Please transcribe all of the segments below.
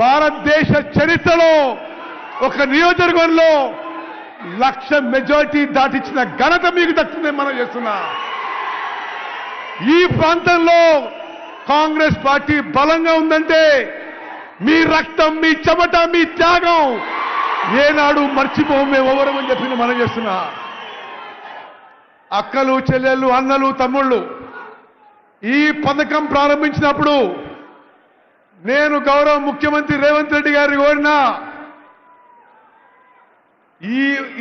భారతదేశ చరిత్రలో ఒక నియోజకవర్గంలో 1,00,000 మెజారిటీ దాటించిన ఘనత మీకు దక్కుతుందని మనం చేస్తున్నా. ఈ ప్రాంతంలో కాంగ్రెస్ పార్టీ బలంగా ఉందంటే మీ రక్తం, మీ చెమట, మీ త్యాగం ఏనాడు మర్చిపోము మేము ఎవరమని చెప్పి మనం చేస్తున్నా. అక్కలు, చెల్లెళ్ళు, అన్నలు, తమ్ముళ్ళు, ఈ పథకం ప్రారంభించినప్పుడు నేను గౌరవ ముఖ్యమంత్రి రేవంత్ రెడ్డి గారిని కోరినా,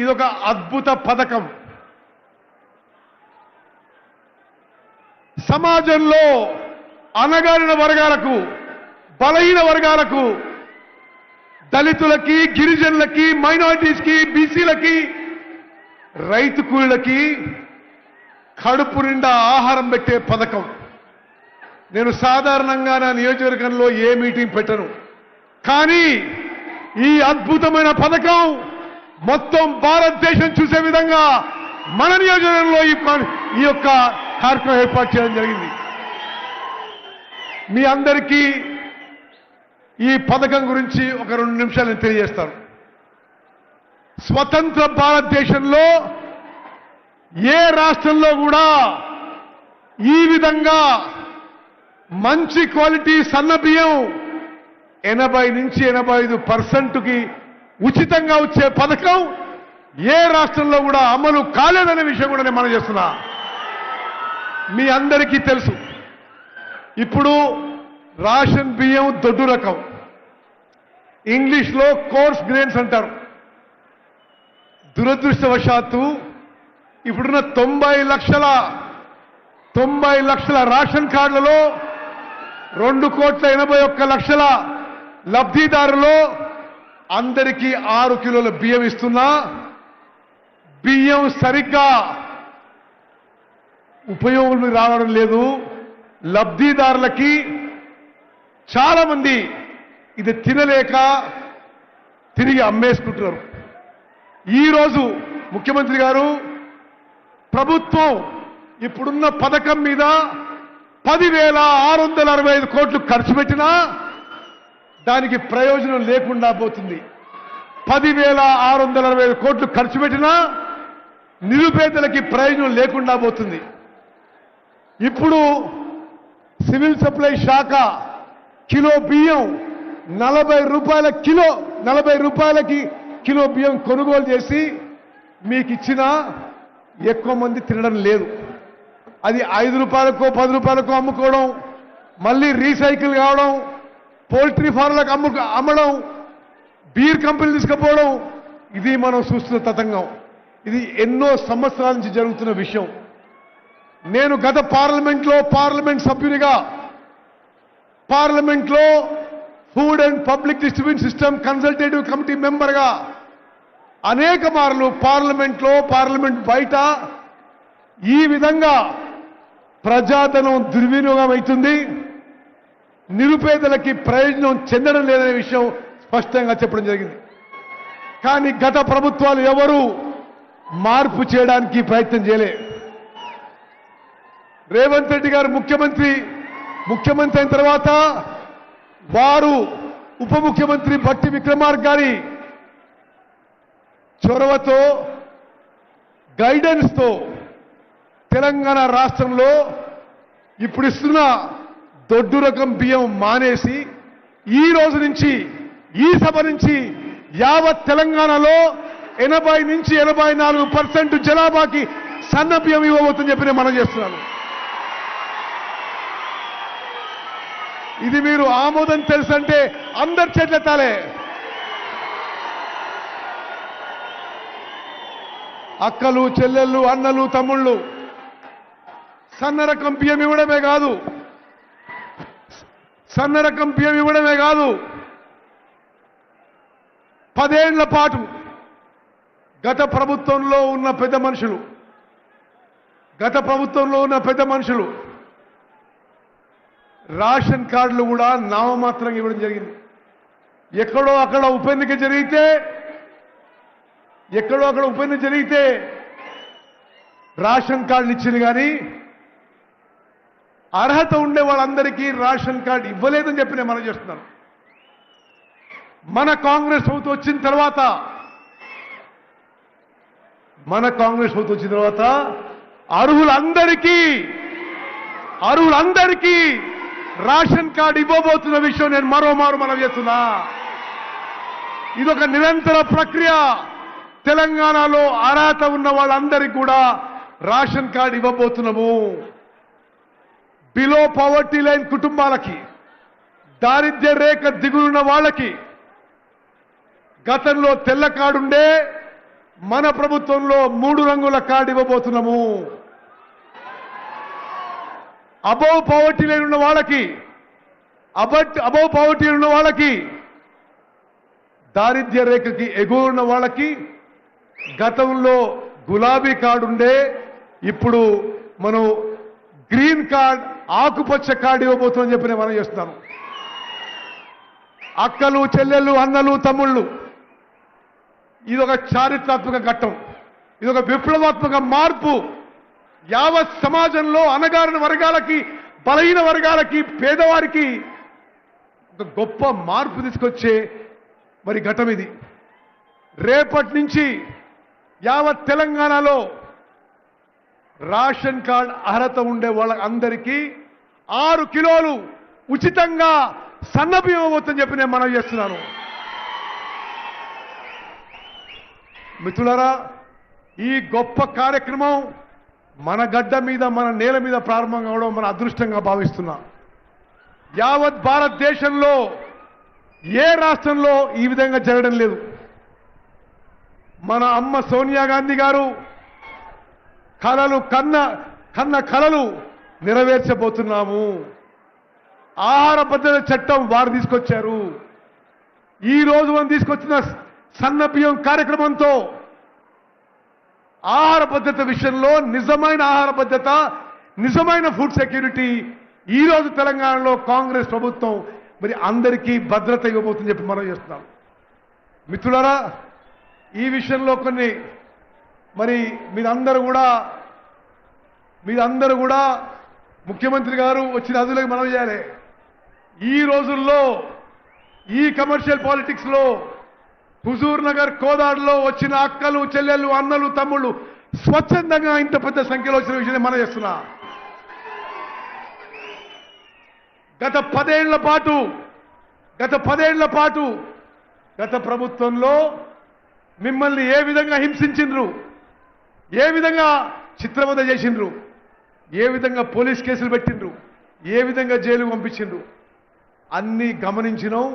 ఇదొక అద్భుత పథకం. సమాజంలో అణగారిన వర్గాలకు, బలహీన వర్గాలకు, దళితులకి, గిరిజనులకి, మైనారిటీస్కి, బీసీలకి, రైతు కూలీలకి కడుపు నిండా ఆహారం పెట్టే పథకం. నేను సాధారణంగా నా నియోజకవర్గంలో ఏ మీటింగ్ పెట్టను, కానీ ఈ అద్భుతమైన పథకం మొత్తం భారతదేశం చూసే విధంగా మన నియోజకవర్గంలో ఈ యొక్క కార్యక్రమం ఏర్పాటు చేయడం జరిగింది. మీ అందరికీ ఈ పథకం గురించి ఒక 2 నిమిషాలు నేను తెలియజేస్తాను. స్వతంత్ర భారతదేశంలో ఏ రాష్ట్రంలో కూడా ఈ విధంగా మంచి క్వాలిటీ సన్న బియ్యం 80 నుంచి 85%కి ఉచితంగా వచ్చే పథకం ఏ రాష్ట్రంలో కూడా అమలు కాలేదనే విషయం కూడా నేను మనం చేస్తున్నా. మీ అందరికీ తెలుసు, ఇప్పుడు రేషన్ బియ్యం దొడ్డు రకం, ఇంగ్లీష్లో కోర్స్ గ్రెయిన్స్ అంటారు. దురదృష్టవశాత్తు ఇప్పుడున్న 90 లక్షల రేషన్ కార్డులలో 2,81,00,000 లబ్ధిదారులు అందరికీ 6 కిలోల బియ్యం ఇస్తున్నా, బియ్యం సరిగ్గా ఉపయోగం రావడం లేదు. లబ్ధిదారులకి చాలా మంది ఇది తినలేక తిరిగి అమ్మేసుకుంటున్నారు. ఈరోజు ముఖ్యమంత్రి గారు ప్రభుత్వం ఇప్పుడున్న పథకం మీద 10,665 కోట్లు ఖర్చు పెట్టినా దానికి ప్రయోజనం లేకుండా పోతుంది. 10,665 కోట్లు ఖర్చు పెట్టినా నిరుపేదలకి ప్రయోజనం లేకుండా పోతుంది. ఇప్పుడు సివిల్ సప్లై శాఖ కిలో బియ్యం 40 రూపాయలకి కిలో బియ్యం కొనుగోలు చేసి మీకు ఇచ్చినా ఎక్కువ మంది తినడం లేదు. అది 5 రూపాయలకో 10 రూపాయలకో అమ్ముకోవడం, మళ్ళీ రీసైకిల్ కావడం, పోల్ట్రీ ఫార్మ్లకు అమ్మడం, బీర్ కంపెనీలు తీసుకుపోవడం, ఇది మనం చూస్తున్న తతంగం. ఇది ఎన్నో సంవత్సరాల నుంచి జరుగుతున్న విషయం. నేను గత పార్లమెంట్ సభ్యునిగా పార్లమెంట్లో food and public distribution system consultative committee మెంబర్గా అనేక మార్లు పార్లమెంట్ బయట ఈ విధంగా ప్రజాధనం దుర్వినియోగం అవుతుంది, నిరుపేదలకి ప్రయోజనం చెందడం లేదనే విషయం స్పష్టంగా చెప్పడం జరిగింది. కానీ గత ప్రభుత్వాలు ఎవరు మార్పు చేయడానికి ప్రయత్నం చేయలే. రేవంత్ రెడ్డి గారు ముఖ్యమంత్రి అయిన తర్వాత వారు ఉప ముఖ్యమంత్రి భట్టి విక్రమార్క గారి చొరవతో, గైడెన్స్తో తెలంగాణ రాష్ట్రంలో ఇప్పుడు ఇస్తున్న దొడ్డు రకం బియ్యం మానేసి ఈ రోజు నుంచి, ఈ సభ నుంచి యావత్ తెలంగాణలో 80 నుంచి 84% జనాభాకి సన్న బియ్యం ఇవ్వబోతుందని చెప్పి నేను మనం చేస్తున్నాను. ఇది మీరు ఆమోదం తెలుసంటే అందరి చేతులెత్తాలే. అక్కలు, చెల్లెళ్ళు, అన్నలు, తమ్ముళ్ళు, సన్న రకం బియ్యం ఇవ్వడమే కాదు, 10 ఏళ్ల పాటు గత ప్రభుత్వంలో ఉన్న పెద్ద మనుషులు రేషన్ కార్డులు కూడా నామమాత్రంగా ఇవ్వడం జరిగింది. ఎక్కడో అక్కడ ఉప ఎన్నిక జరిగితే రేషన్ కార్డులు ఇచ్చింది, కానీ అర్హత ఉండే వాళ్ళందరికీ రేషన్ కార్డు ఇవ్వలేదని చెప్పి నేను మనం చేస్తున్నాను. మన కాంగ్రెస్ ప్రభుత్వం వచ్చిన తర్వాత అర్హులందరికీ రేషన్ కార్డు ఇవ్వబోతున్న విషయం నేను మరోమారు మనం చేస్తున్నా. ఇదొక నిరంతర ప్రక్రియ. తెలంగాణలో అర్హత ఉన్న వాళ్ళందరికీ కూడా రేషన్ కార్డు ఇవ్వబోతున్నాము. బిలో పవర్టీ లైన్ కుటుంబాలకి, దారిద్ర్య రేఖ దిగులున్న వాళ్ళకి గతంలో తెల్ల కార్డు ఉండే, మన ప్రభుత్వంలో 3 రంగుల కార్డు ఇవ్వబోతున్నాము. అబౌవ్ పవర్టీ లైన్ ఉన్న వాళ్ళకి, దారిద్ర్య రేఖకి ఎగువ ఉన్న వాళ్ళకి గతంలో గులాబీ కార్డు ఉండే, ఇప్పుడు మనం గ్రీన్ కార్డ్, ఆకుపచ్చ కార్డు ఇవ్వబోతుందని చెప్పి నేను మనం చేస్తున్నాను. అక్కలు, చెల్లెళ్ళు, అన్నలు, తమ్ముళ్ళు, ఇదొక చారిత్రాత్మక ఘట్టం. ఇదొక విప్లవాత్మక మార్పు. యావత్ సమాజంలో అణగారిన వర్గాలకి, బలహీన వర్గాలకి, పేదవారికి ఒక గొప్ప మార్పు తీసుకొచ్చే మరి ఘట్టం ఇది. రేపటి నుంచి యావత్ తెలంగాణలో రేషన్ కార్డ్ అర్హత ఉండే వాళ్ళందరికీ 6 కిలోలు ఉచితంగా సన్నబియ్యం ఇవ్వబోతుందని చెప్పి నేను మనవి చేస్తున్నాను. మిత్రులారా, ఈ గొప్ప కార్యక్రమం మన గడ్డ మీద, మన నేల మీద ప్రారంభం కావడం మన అదృష్టంగా భావిస్తున్నా. యావత్ భారతదేశంలో ఏ రాష్ట్రంలో ఈ విధంగా జరగడం లేదు. మన అమ్మ సోనియా గాంధీ గారు కన్న కలలు నెరవేర్చబోతున్నాము. ఆహార భద్రత చట్టం వారు తీసుకొచ్చారు. ఈ రోజు మనం తీసుకొచ్చిన సన్న బియ్యం కార్యక్రమంతో ఆహార భద్రత విషయంలో నిజమైన ఆహార భద్రత, నిజమైన ఫుడ్ సెక్యూరిటీ ఈ రోజు తెలంగాణలో కాంగ్రెస్ ప్రభుత్వం మరి అందరికీ భద్రత ఇవ్వబోతుందని చెప్పి మనం చేస్తున్నాం. మిత్రులారా, ఈ విషయంలో కొన్ని మరి మీరందరూ కూడా ముఖ్యమంత్రి గారు వచ్చిన అదులకు మనం చేయాలి. ఈ రోజుల్లో ఈ కమర్షియల్ పాలిటిక్స్ లో హుజూర్ నగర్, కోదాడులో వచ్చిన అక్కలు, చెల్లెళ్ళు, అన్నలు, తమ్ముళ్ళు స్వచ్ఛందంగా ఇంత పెద్ద సంఖ్యలో వచ్చిన విషయాన్ని మనం చేస్తున్నా. గత 10 ఏళ్ల పాటు గత ప్రభుత్వంలో మిమ్మల్ని ఏ విధంగా హింసించిండ్రు, ఏ విధంగా చిత్రవద చేసిండ్రు, ఏ విధంగా పోలీస్ కేసులు పెట్టిండ్రు, ఏ విధంగా జైలు పంపించిండ్రు అన్నీ గమనించినాం.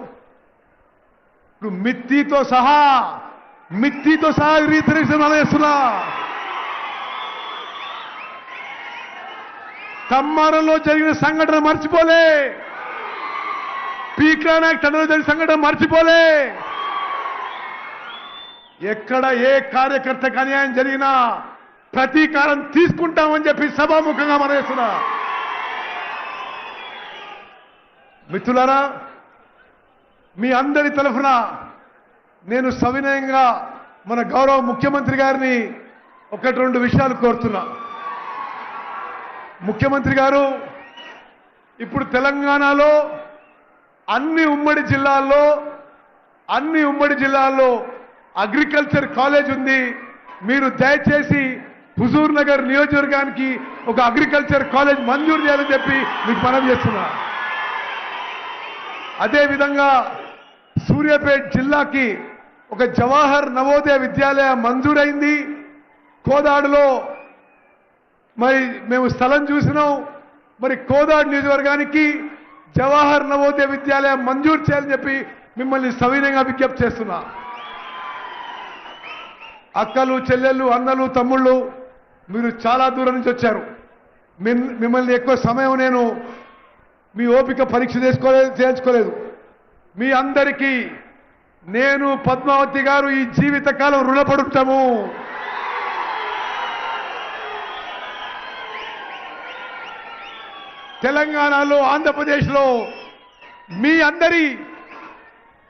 ఇప్పుడు మిత్తితో సహా రీతిరేషన్ చేస్తున్నా. కమ్మారంలో జరిగిన సంఘటన మర్చిపోలే, పీకానాయక్ తండ్రిలో జరిగిన సంఘటన మర్చిపోలే. ఎక్కడ ఏ కార్యకర్తకు అన్యాయం జరిగినా ప్రతీకారం తీసుకుంటామని చెప్పి సభాముఖంగా మనం చేస్తున్నా. మిత్రులారా, మీ అందరి తరఫున నేను సవినయంగా మన గౌరవ ముఖ్యమంత్రి గారిని 1-2 విషయాలు కోరుతున్నా. ముఖ్యమంత్రి గారు, ఇప్పుడు తెలంగాణలో అన్ని ఉమ్మడి జిల్లాల్లో అగ్రికల్చర్ కాలేజ్ ఉంది. మీరు దయచేసి హుజూర్ నగర్ నియోజకవర్గానికి ఒక అగ్రికల్చర్ కాలేజ్ మంజూరు చేయాలని చెప్పి మీకు మనవి చేస్తున్నా. అదేవిధంగా సూర్యాపేట జిల్లాకి ఒక జవహర్ నవోదయ విద్యాలయ మంజూరైంది. కోదాడులో మరి మేము స్థలం చూసినాం. మరి కోదాడు నియోజకవర్గానికి జవహర్ నవోదయ విద్యాలయం మంజూరు చేయాలని చెప్పి మిమ్మల్ని సవినయంగా విజ్ఞప్తి చేస్తున్నా. అక్కలు, చెల్లెళ్ళు, అన్నలు, తమ్ముళ్ళు, మీరు చాలా దూరం నుంచి వచ్చారు. మిమ్మల్ని ఎక్కువ సమయం నేను మీ ఓపిక పరీక్ష చేయించుకోలేదు. మీ అందరికీ నేను, పద్మావతి గారు ఈ జీవితకాలం రుణపడుతాము. తెలంగాణలో, ఆంధ్రప్రదేశ్లో మీ అందరి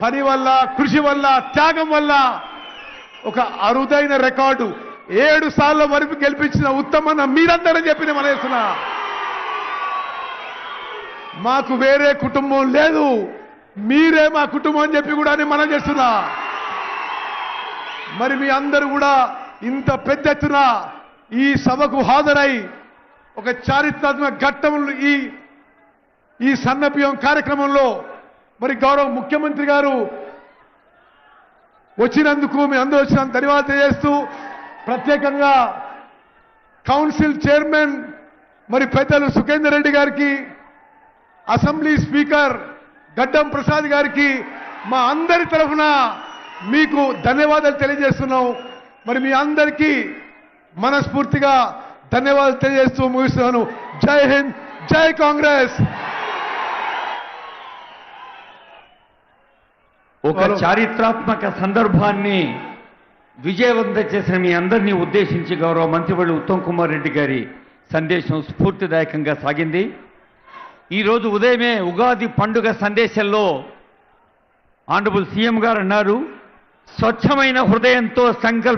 పని వల్ల, కృషి వల్ల, త్యాగం వల్ల ఒక అరుదైన రికార్డు 7 సార్ల వరకు గెలిపించిన ఉత్తమన్న మీరందరూ చెప్పిన మనసునా. మాకు వేరే కుటుంబం లేదు, మీరే మా కుటుంబం అని చెప్పి కూడా నేను మనం చేస్తున్నా. మరి మీ అందరూ కూడా ఇంత పెద్ద ఎత్తున ఈ సభకు హాజరై ఒక చారిత్రాత్మక ఘట్టంలో ఈ సన్నబియ్యం కార్యక్రమంలో మరి గౌరవ ముఖ్యమంత్రి గారు వచ్చినందుకు మీ అందరూ వచ్చినందుకు ధన్యవాదాలు తెలియజేస్తూ ప్రత్యేకంగా కౌన్సిల్ చైర్మన్ మరి పెద్దలు సుఖేందర్ రెడ్డి గారికి, అసెంబ్లీ స్పీకర్ గడ్డం ప్రసాద్ గారికి మా అందరి తరఫున మీకు ధన్యవాదాలు తెలియజేస్తున్నాం. మరి మీ అందరికీ మనస్ఫూర్తిగా ధన్యవాదాలు తెలియజేస్తూ ముగిస్తున్నాను. జై హింద్, జై కాంగ్రెస్. ఒక చారిత్రాత్మక సందర్భాన్ని విజయవంతం చేసిన మీ అందరినీ ఉద్దేశించి గౌరవ మంత్రివర్యులు ఉత్తమ్ కుమార్ రెడ్డి గారి సందేశం స్ఫూర్తిదాయకంగా సాగింది. ఈరోజు ఉదయమే ఉగాది పండుగ సందేశంలో ఆనరబుల్ సీఎం గారు అన్నారు, స్వచ్ఛమైన హృదయంతో సంకల్ప